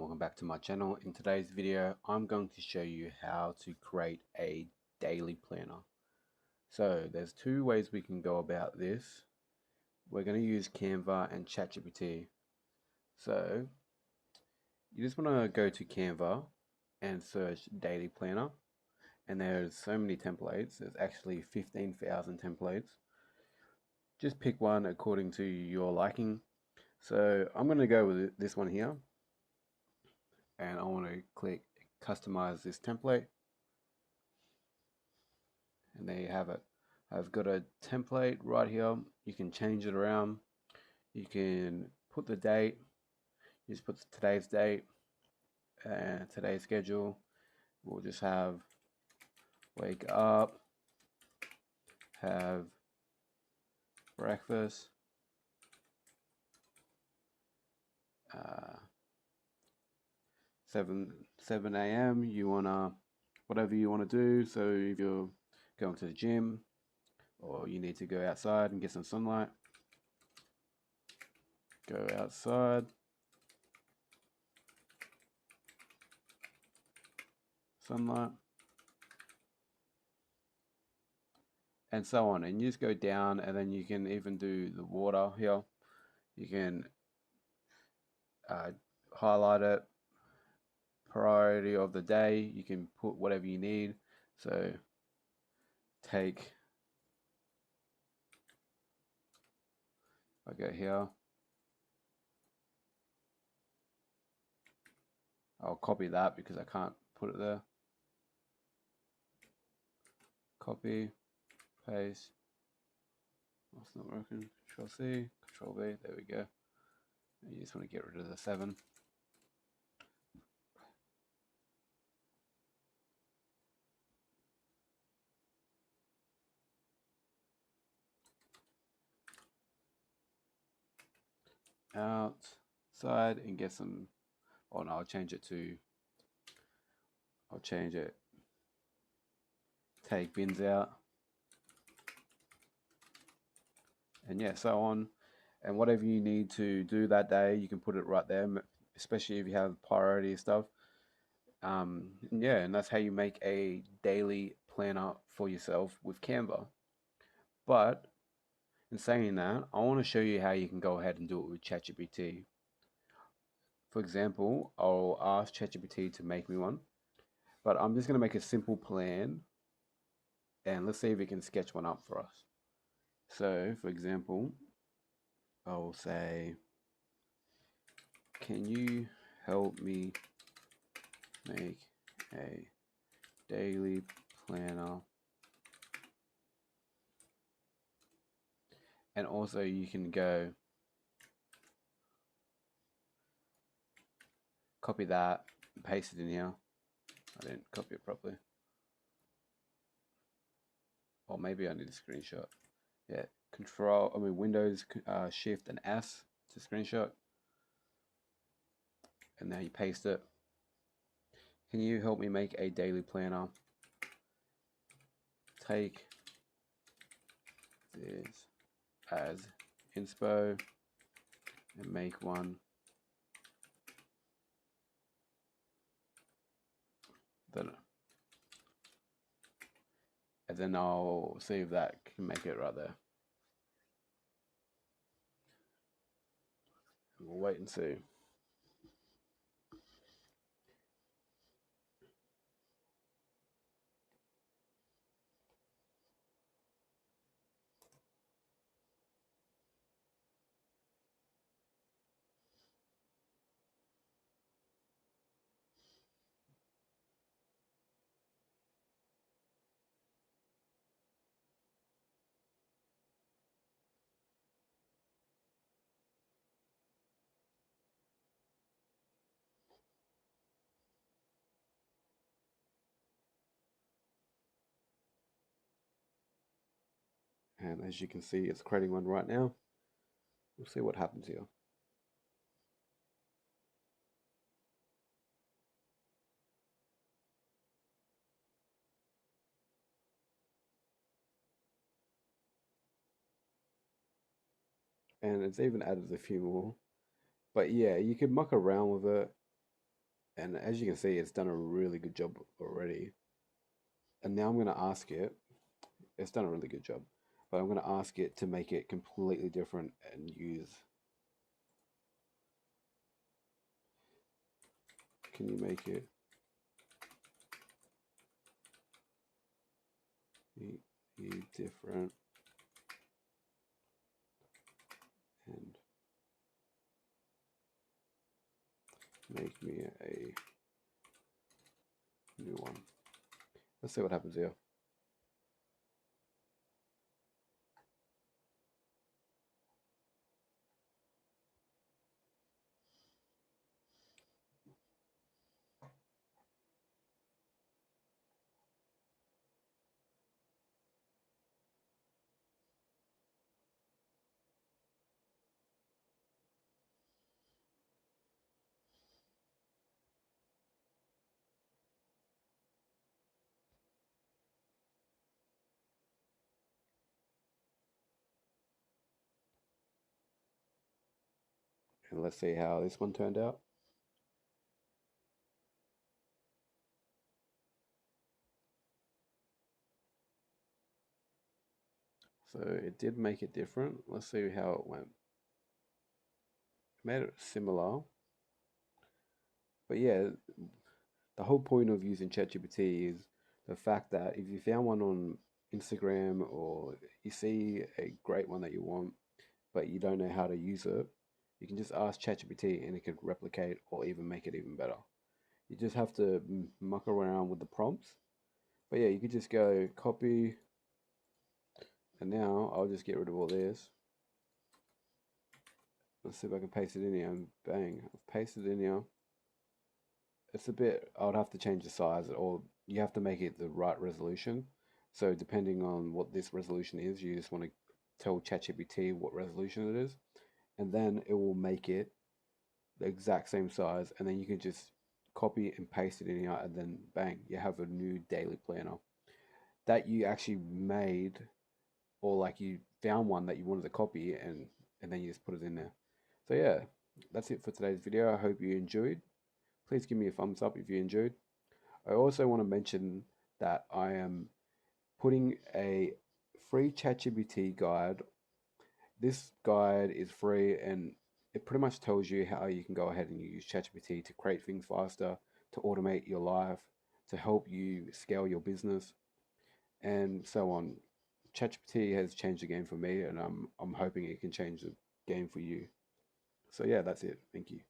welcome back to my channel. In today's video, I'm going to show you how to create a daily planner. So there's two ways we can go about this. We're going to use Canva and ChatGPT. So you just want to go to Canva and search daily planner, and there's so many templates. There's actually 15,000 templates. Just pick one according to your liking. So I'm going to go with this one here, and I want to click customize this template, and there you have it. I've got a template right here. You can change it around. You can put the date. You just put today's date and today's schedule. We'll just have wake up, have breakfast, 7 a.m. You wanna whatever you wanna do. So if you're going to the gym or you need to go outside and get some sunlight, go outside. Sunlight, and so on, and you just go down, and then you can even do the water here. You can highlight it, priority of the day. You can put whatever you need. So take, I go here, I'll copy that because I can't put it there. Copy, paste. That's not working. Control C, Control V. There we go. You just want to get rid of the 7. Outside and get some. Oh no, I'll change it. Take bins out. And yeah, so on. And whatever you need to do that day, you can put it right there, especially if you have priority stuff. Yeah, and that's how you make a daily planner for yourself with Canva. But in saying that, I want to show you how you can go ahead and do it with ChatGPT. For example, I'll ask ChatGPT to make me one, but I'm just going to make a simple plan, and let's see if it can sketch one up for us. So, for example, I'll say, can you help me make a daily planner? And also you can go copy that and paste it in here. I didn't copy it properly. Or maybe I need a screenshot. Yeah, Windows Shift and S to screenshot. And now you paste it. Can you help me make a daily planner? Take this as inspo and make one. And then I'll see if that can make it right there. We'll wait and see. And as you can see, it's creating one right now. We'll see what happens here. And it's even added a few more. But yeah, you could muck around with it. And as you can see, it's done a really good job already. And now I'm going to ask it, it's done a really good job, but I'm going to ask it to make it completely different and use, can you make it different and make me a new one. Let's see what happens here. And let's see how this one turned out. So it did make it different. Let's see how it went. It made it similar. But yeah, the whole point of using ChatGPT is the fact that if you found one on Instagram or you see a great one that you want, but you don't know how to use it, you can just ask ChatGPT and it can replicate or even make it even better. You just have to muck around with the prompts. But yeah, you could just go copy, and now I'll just get rid of all this. Let's see if I can paste it in here, and bang, I've pasted it in here. It's a bit, I would have to change the size, or you have to make it the right resolution. So depending on what this resolution is, you just want to tell ChatGPT what resolution it is, and then it will make it the exact same size, and then you can just copy and paste it in here, and then bang, you have a new daily planner that you actually made, or like you found one that you wanted to copy, and then you just put it in there. So yeah, that's it for today's video. I hope you enjoyed. Please give me a thumbs up if you enjoyed. I also want to mention that I am putting a free ChatGPT guide. This guide is free and it pretty much tells you how you can go ahead and use ChatGPT to create things faster, to automate your life, to help you scale your business, and so on. ChatGPT has changed the game for me, and I'm hoping it can change the game for you. So yeah, that's it. Thank you.